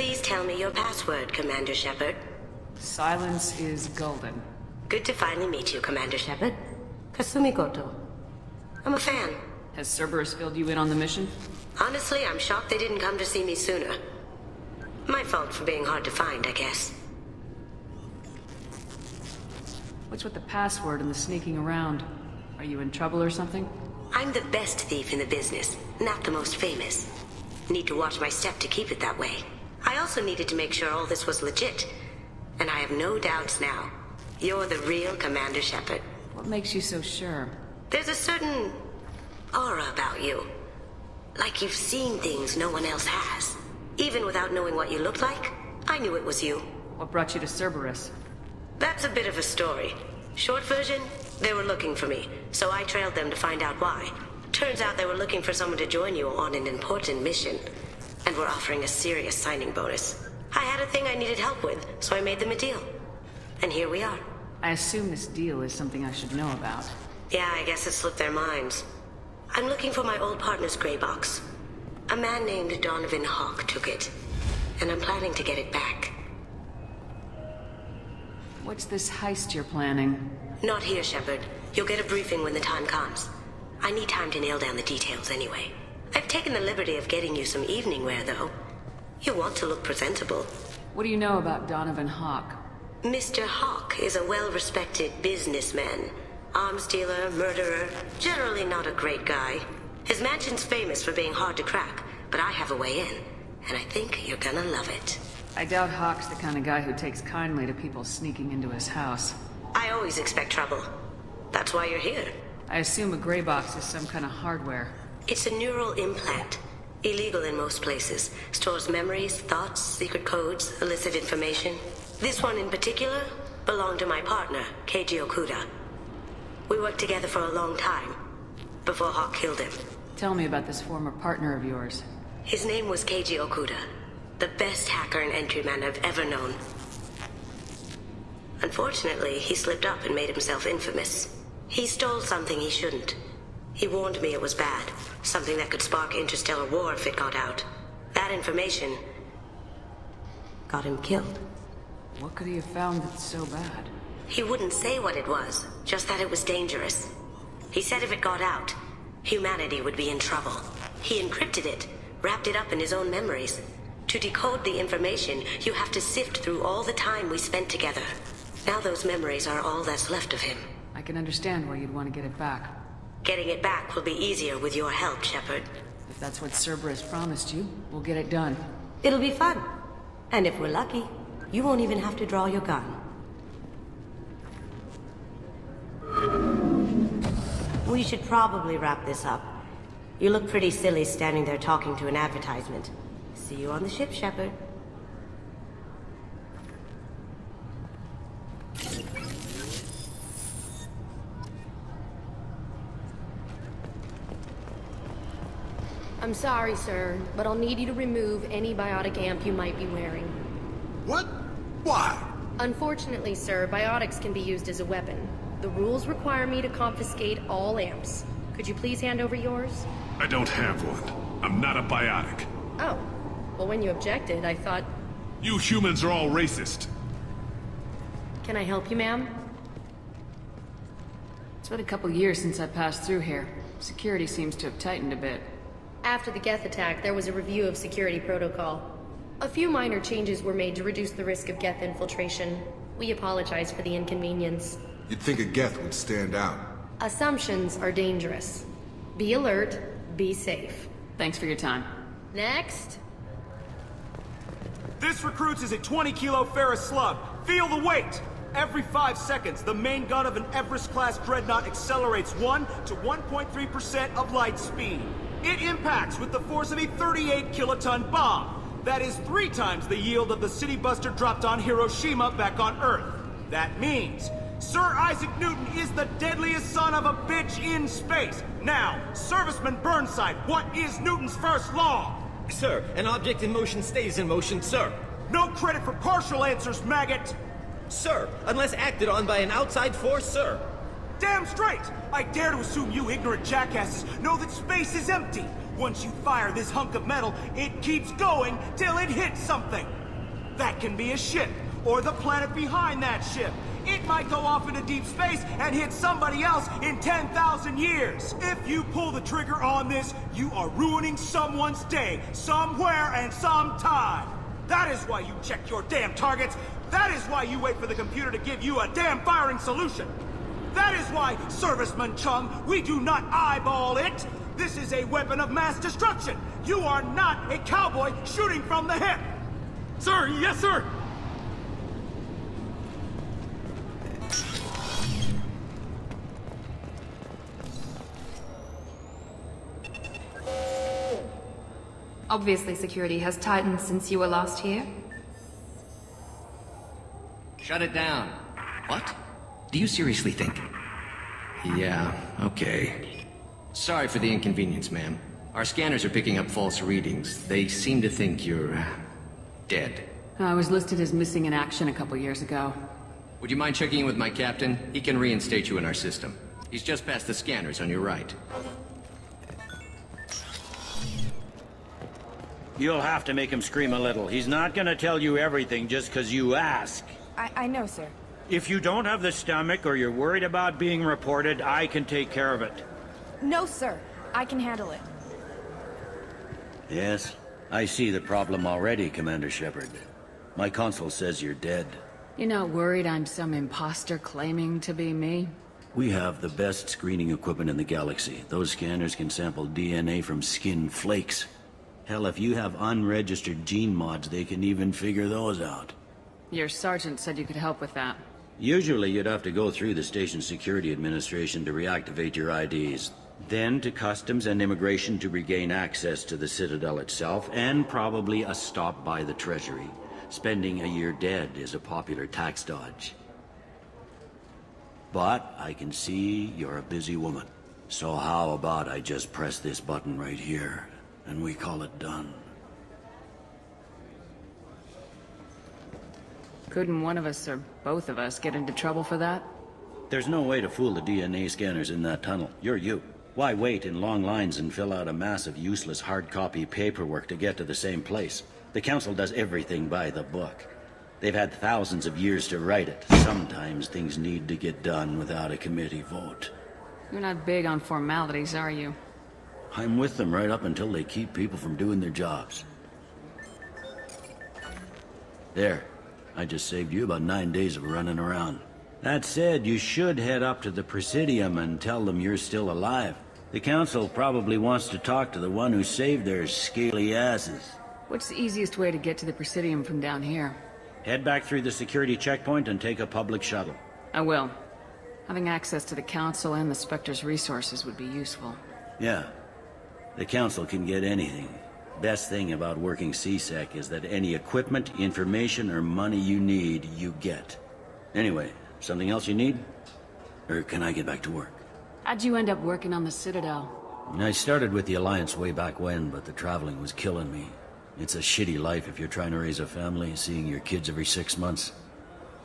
Please tell me your password, Commander Shepard. Silence is golden. Good to finally meet you, Commander Shepard. Kasumi Goto. I'm a fan. Has Cerberus filled you in on the mission? Honestly, I'm shocked they didn't come to see me sooner. My fault for being hard to find, I guess. What's with the password and the sneaking around? Are you in trouble or something? I'm the best thief in the business, not the most famous. Need to watch my step to keep it that way. I also needed to make sure all this was legit. And I have no doubts now. You're the real Commander Shepard. What makes you so sure? There's a certain aura about you. Like you've seen things no one else has. Even without knowing what you looked like, I knew it was you. What brought you to Cerberus? That's a bit of a story. Short version, they were looking for me, so I trailed them to find out why. Turns out they were looking for someone to join you on an important mission, and were offering a serious signing bonus. I had a thing I needed help with, so I made them a deal. And here we are. I assume this deal is something I should know about. Yeah, I guess it slipped their minds. I'm looking for my old partner's gray box. A man named Donovan Hawk took it, and I'm planning to get it back. What's this heist you're planning? Not here, Shepard. You'll get a briefing when the time comes. I need time to nail down the details anyway. I've taken the liberty of getting you some evening wear, though. You want to look presentable. What do you know about Donovan Hawk? Mr. Hawk is a well-respected businessman. Arms dealer, murderer, generally not a great guy. His mansion's famous for being hard to crack, but I have a way in, and I think you're gonna love it. I doubt Hawk's the kind of guy who takes kindly to people sneaking into his house. I always expect trouble. That's why you're here. I assume a gray box is some kind of hardware. It's a neural implant. Illegal in most places. Stores memories, thoughts, secret codes, illicit information. This one in particular belonged to my partner, Keiji Okuda. We worked together for a long time, before Hawk killed him. Tell me about this former partner of yours. His name was Keiji Okuda, the best hacker and entryman I've ever known. Unfortunately, he slipped up and made himself infamous. He stole something he shouldn't. He warned me it was bad, something that could spark interstellar war if it got out. That information got him killed. What could he have found that's so bad? He wouldn't say what it was, just that it was dangerous. He said if it got out, humanity would be in trouble. He encrypted it, wrapped it up in his own memories. To decode the information, you have to sift through all the time we spent together. Now those memories are all that's left of him. I can understand why you'd want to get it back. Getting it back will be easier with your help, Shepard. If that's what Cerberus promised you, we'll get it done. It'll be fun. And if we're lucky, you won't even have to draw your gun. We should probably wrap this up. You look pretty silly standing there talking to an advertisement. See you on the ship, Shepard. I'm sorry, sir, but I'll need you to remove any biotic amp you might be wearing. What? Why? Unfortunately, sir, biotics can be used as a weapon. The rules require me to confiscate all amps. Could you please hand over yours? I don't have one. I'm not a biotic. Oh. Well, when you objected, I thought... You humans are all racist. Can I help you, ma'am? It's been a couple years since I passed through here. Security seems to have tightened a bit. After the Geth attack, there was a review of security protocol. A few minor changes were made to reduce the risk of Geth infiltration. We apologize for the inconvenience. You'd think a Geth would stand out. Assumptions are dangerous. Be alert, be safe. Thanks for your time. Next. This recruits is a 20-kilo ferrous slug. Feel the weight! Every 5 seconds, the main gun of an Everest-class dreadnought accelerates 1 to 1.3% of light speed. It impacts with the force of a 38-kiloton bomb. That is 3 times the yield of the city buster dropped on Hiroshima back on Earth. That means Sir Isaac Newton is the deadliest son of a bitch in space. Now, Serviceman Burnside, what is Newton's first law? Sir, an object in motion stays in motion, sir. No credit for partial answers, maggot! Sir, unless acted on by an outside force, sir. Damn straight! I dare to assume you ignorant jackasses know that space is empty. Once you fire this hunk of metal, it keeps going till it hits something. That can be a ship, or the planet behind that ship. It might go off into deep space and hit somebody else in 10,000 years. If you pull the trigger on this, you are ruining someone's day, somewhere and sometime. That is why you check your damn targets. That is why you wait for the computer to give you a damn firing solution. That is why, Serviceman Chung, we do not eyeball it. This is a weapon of mass destruction. You are not a cowboy shooting from the hip. Sir, yes, sir! Obviously, security has tightened since you were last here. Shut it down. What? Do you seriously think? Yeah, okay. Sorry for the inconvenience, ma'am. Our scanners are picking up false readings. They seem to think you're... dead. I was listed as missing in action a couple years ago. Would you mind checking in with my captain? He can reinstate you in our system. He's just past the scanners on your right. You'll have to make him scream a little. He's not gonna tell you everything just because you ask. I know, sir. If you don't have the stomach or you're worried about being reported, I can take care of it. No, sir. I can handle it. Yes, I see the problem already, Commander Shepard. My console says you're dead. You're not worried I'm some imposter claiming to be me? We have the best screening equipment in the galaxy. Those scanners can sample DNA from skin flakes. Hell, if you have unregistered gene mods, they can even figure those out. Your sergeant said you could help with that. Usually you'd have to go through the station security administration to reactivate your IDs. Then to customs and immigration to regain access to the Citadel itself, and probably a stop by the Treasury. Spending a year dead is a popular tax dodge. But I can see you're a busy woman. So how about I just press this button right here, and we call it done? Couldn't one of us or both of us get into trouble for that? There's no way to fool the DNA scanners in that tunnel. You're you. Why wait in long lines and fill out a massive useless hard copy paperwork to get to the same place? The Council does everything by the book. They've had thousands of years to write it. Sometimes things need to get done without a committee vote. You're not big on formalities, are you? I'm with them right up until they keep people from doing their jobs. There. I just saved you about 9 days of running around. That said, you should head up to the Presidium and tell them you're still alive. The Council probably wants to talk to the one who saved their scaly asses. What's the easiest way to get to the Presidium from down here? Head back through the security checkpoint and take a public shuttle. I will. Having access to the Council and the Spectre's resources would be useful. Yeah. The Council can get anything. Best thing about working CSEC is that any equipment, information, or money you need, you get. Anyway, something else you need? Or can I get back to work? How'd you end up working on the Citadel? I started with the Alliance way back when, but the traveling was killing me. It's a shitty life if you're trying to raise a family, seeing your kids every 6 months.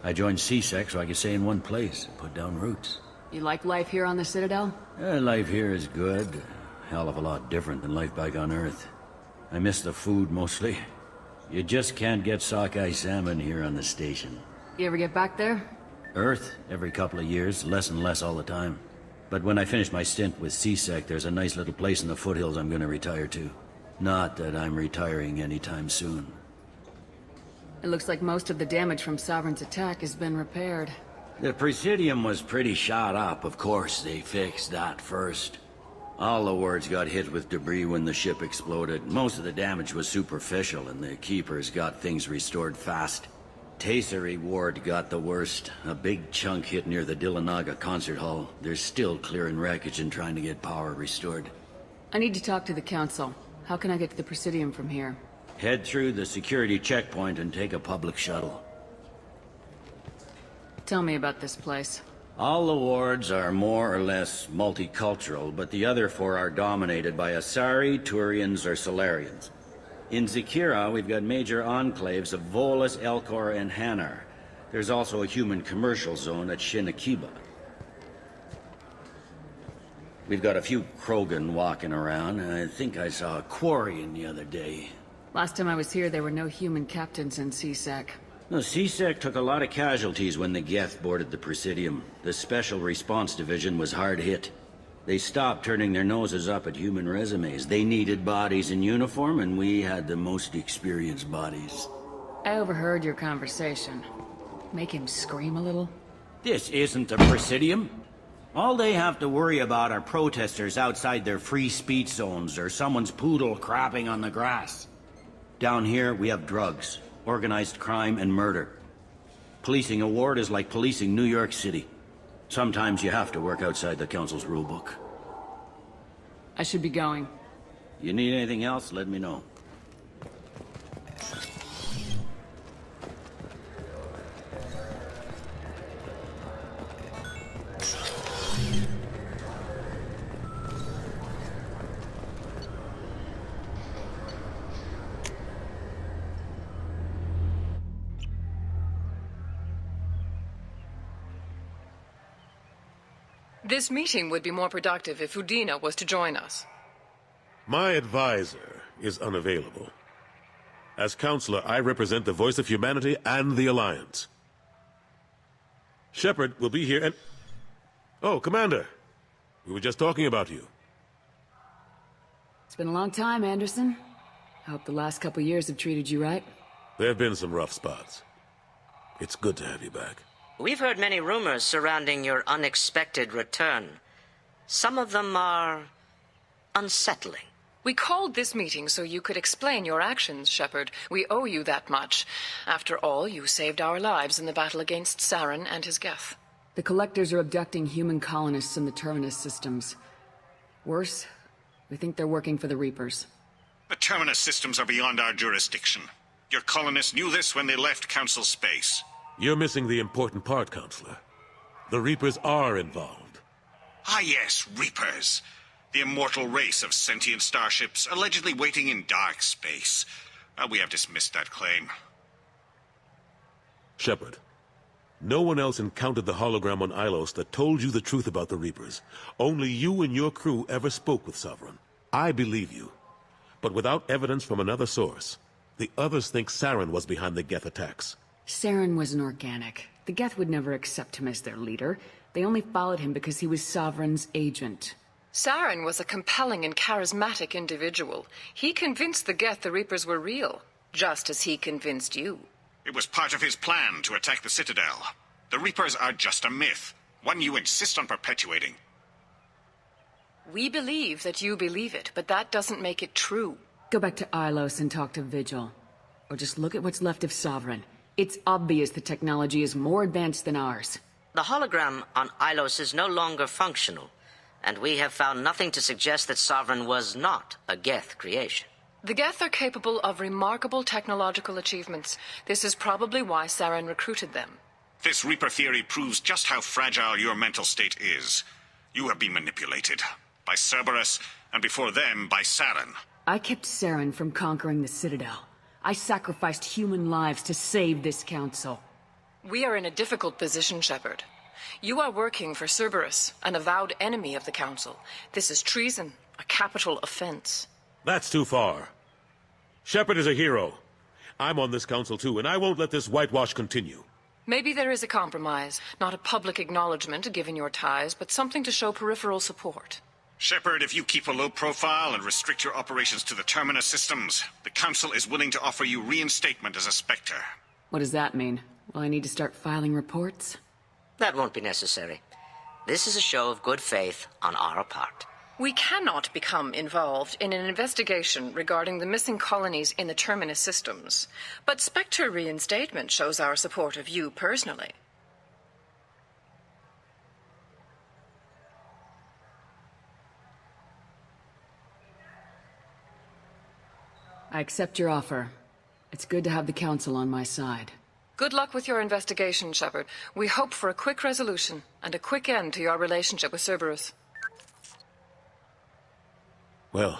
I joined CSEC so I could stay in one place and put down roots. You like life here on the Citadel? Life here is good. Hell of a lot different than life back on Earth. I miss the food, mostly. You just can't get sockeye salmon here on the station. You ever get back there? Earth, every couple of years, less and less all the time. But when I finish my stint with CSEC, there's a nice little place in the foothills I'm gonna retire to. Not that I'm retiring anytime soon. It looks like most of the damage from Sovereign's attack has been repaired. The Presidium was pretty shot up, of course. They fixed that first. All the wards got hit with debris when the ship exploded. Most of the damage was superficial, and the Keepers got things restored fast. Tasery Ward got the worst. A big chunk hit near the Dillanaga concert hall. They're still clearing wreckage and trying to get power restored. I need to talk to the Council. How can I get to the Presidium from here? Head through the security checkpoint and take a public shuttle. Tell me about this place. All the wards are more or less multicultural, but the other 4 are dominated by Asari, Turians, or Solarians. In Zakira, we've got major enclaves of Volus, Elcor, and Hanar. There's also a human commercial zone at Shinakiba. We've got a few Krogan walking around, and I think I saw a Quarian the other day. Last time I was here, there were no human captains in CSEC. No, CSEC took a lot of casualties when the Geth boarded the Presidium. The Special Response Division was hard hit. They stopped turning their noses up at human resumes. They needed bodies in uniform, and we had the most experienced bodies. I overheard your conversation. Make him scream a little? This isn't the Presidium. All they have to worry about are protesters outside their free speech zones or someone's poodle crapping on the grass. Down here, we have drugs, organized crime, and murder. Policing a ward is like policing New York City. Sometimes you have to work outside the Council's rulebook. I should be going. You need anything else, let me know. This meeting would be more productive if Udina was to join us. My advisor is unavailable. As counselor, I represent the voice of humanity and the Alliance. Shepard will be here and... Oh, Commander. We were just talking about you. It's been a long time, Anderson. I hope the last couple years have treated you right. There have been some rough spots. It's good to have you back. We've heard many rumors surrounding your unexpected return. Some of them are unsettling. We called this meeting so you could explain your actions, Shepard. We owe you that much. After all, you saved our lives in the battle against Saren and his Geth. The Collectors are abducting human colonists in the Terminus systems. Worse, we think they're working for the Reapers. The Terminus systems are beyond our jurisdiction. Your colonists knew this when they left Council space. You're missing the important part, Counselor. The Reapers are involved. Ah yes, Reapers. The immortal race of sentient starships allegedly waiting in dark space. We have dismissed that claim. Shepard, no one else encountered the hologram on Ilos that told you the truth about the Reapers. Only you and your crew ever spoke with Sovereign. I believe you. But without evidence from another source, the others think Saren was behind the Geth attacks. Saren was an organic. The Geth would never accept him as their leader. They only followed him because he was Sovereign's agent. Saren was a compelling and charismatic individual. He convinced the Geth the Reapers were real, just as he convinced you. It was part of his plan to attack the Citadel. The Reapers are just a myth, one you insist on perpetuating. We believe that you believe it, but that doesn't make it true. Go back to Ilos and talk to Vigil. Or just look at what's left of Sovereign. It's obvious the technology is more advanced than ours. The hologram on Ilos is no longer functional, and we have found nothing to suggest that Sovereign was not a Geth creation. The Geth are capable of remarkable technological achievements. This is probably why Saren recruited them. This Reaper theory proves just how fragile your mental state is. You have been manipulated. By Cerberus, and before them, by Saren. I kept Saren from conquering the Citadel. I sacrificed human lives to save this council. We are in a difficult position, Shepard. You are working for Cerberus, an avowed enemy of the Council. This is treason, a capital offense. That's too far. Shepard is a hero. I'm on this council too, and I won't let this whitewash continue. Maybe there is a compromise. Not a public acknowledgement given your ties, but something to show peripheral support. Shepard, if you keep a low profile and restrict your operations to the Terminus systems, the Council is willing to offer you reinstatement as a Spectre. What does that mean? Will I need to start filing reports? That won't be necessary. This is a show of good faith on our part. We cannot become involved in an investigation regarding the missing colonies in the Terminus systems, but Spectre reinstatement shows our support of you personally. I accept your offer. It's good to have the Council on my side. Good luck with your investigation, Shepard. We hope for a quick resolution and a quick end to your relationship with Cerberus. Well,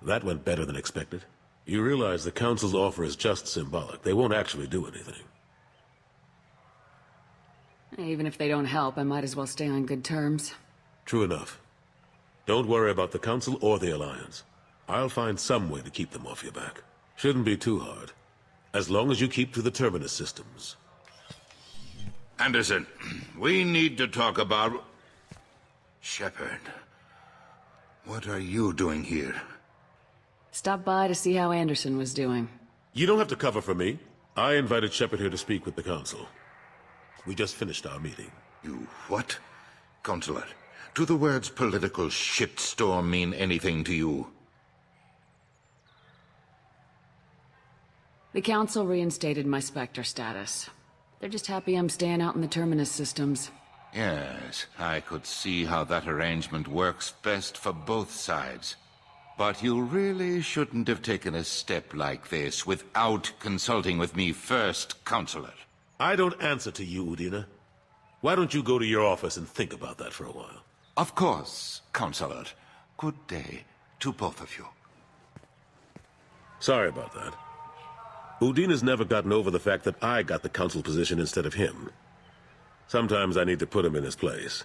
that went better than expected. You realize the Council's offer is just symbolic. They won't actually do anything. Even if they don't help, I might as well stay on good terms. True enough. Don't worry about the Council or the Alliance. I'll find some way to keep them off your back. Shouldn't be too hard. As long as you keep to the Terminus systems. Anderson, we need to talk about... Shepard. What are you doing here? Stopped by to see how Anderson was doing. You don't have to cover for me. I invited Shepard here to speak with the Council. We just finished our meeting. You what? Consular, do the words political shitstorm mean anything to you? The Council reinstated my Spectre status. They're just happy I'm staying out in the Terminus systems. Yes, I could see how that arrangement works best for both sides. But you really shouldn't have taken a step like this without consulting with me first, Consular. I don't answer to you, Udina. Why don't you go to your office and think about that for a while? Of course, Consular. Good day to both of you. Sorry about that. Udina's never gotten over the fact that I got the Council position instead of him. Sometimes I need to put him in his place.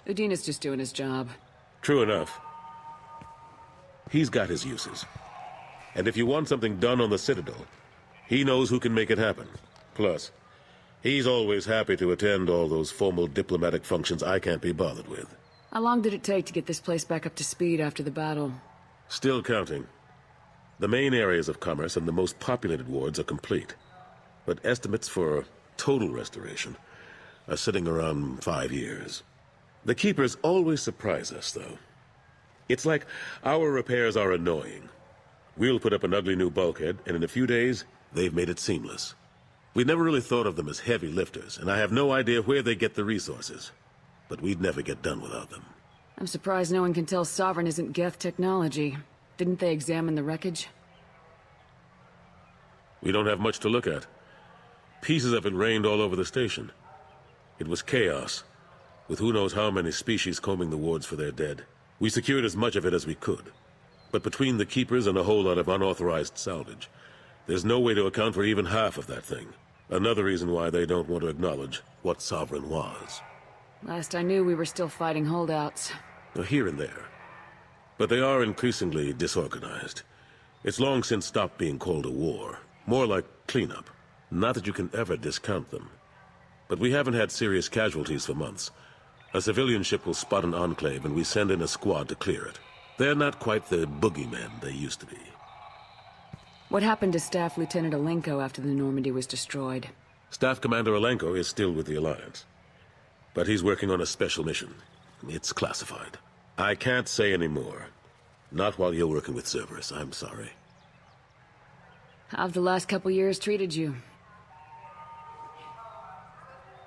Udina's just doing his job. True enough. He's got his uses. And if you want something done on the Citadel, he knows who can make it happen. Plus, he's always happy to attend all those formal diplomatic functions I can't be bothered with. How long did it take to get this place back up to speed after the battle? Still counting. The main areas of commerce and the most populated wards are complete. But estimates for total restoration are sitting around 5 years. The Keepers always surprise us, though. It's like our repairs are annoying. We'll put up an ugly new bulkhead, and in a few days, they've made it seamless. We never really thought of them as heavy lifters, and I have no idea where they get the resources. But we'd never get done without them. I'm surprised no one can tell Sovereign isn't Geth technology. Didn't they examine the wreckage? We don't have much to look at. Pieces of it rained all over the station. It was chaos, with who knows how many species combing the wards for their dead. We secured as much of it as we could. But between the Keepers and a whole lot of unauthorized salvage, there's no way to account for even half of that thing. Another reason why they don't want to acknowledge what Sovereign was. Last I knew, we were still fighting holdouts. Here and there. But they are increasingly disorganized. It's long since stopped being called a war. More like cleanup. Not that you can ever discount them. But we haven't had serious casualties for months. A civilian ship will spot an enclave and we send in a squad to clear it. They're not quite the boogeymen they used to be. What happened to Staff Lieutenant Alenko after the Normandy was destroyed? Staff Commander Alenko is still with the Alliance. But he's working on a special mission. It's classified. I can't say any more. Not while you're working with Cerberus, I'm sorry. How've the last couple years treated you?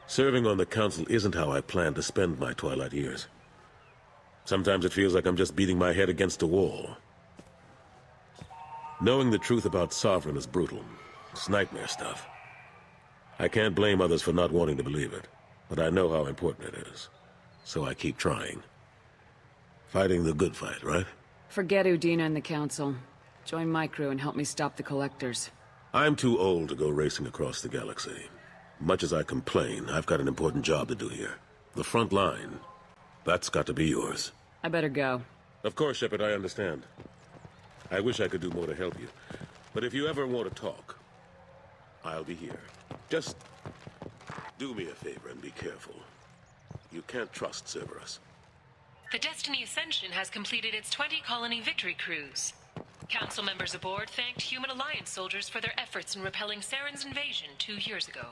Serving on the Council isn't how I plan to spend my twilight years. Sometimes it feels like I'm just beating my head against a wall. Knowing the truth about Sovereign is brutal. It's nightmare stuff. I can't blame others for not wanting to believe it, but I know how important it is. So I keep trying. Fighting the good fight, right? Forget Udina and the Council. Join my crew and help me stop the Collectors. I'm too old to go racing across the galaxy. Much as I complain, I've got an important job to do here. The front line. That's got to be yours. I better go. Of course, Shepard, I understand. I wish I could do more to help you. But if you ever want to talk, I'll be here. Just do me a favor and be careful. You can't trust Cerberus. The Destiny Ascension has completed its 20-colony victory cruise. Council members aboard thanked Human Alliance soldiers for their efforts in repelling Saren's invasion 2 years ago.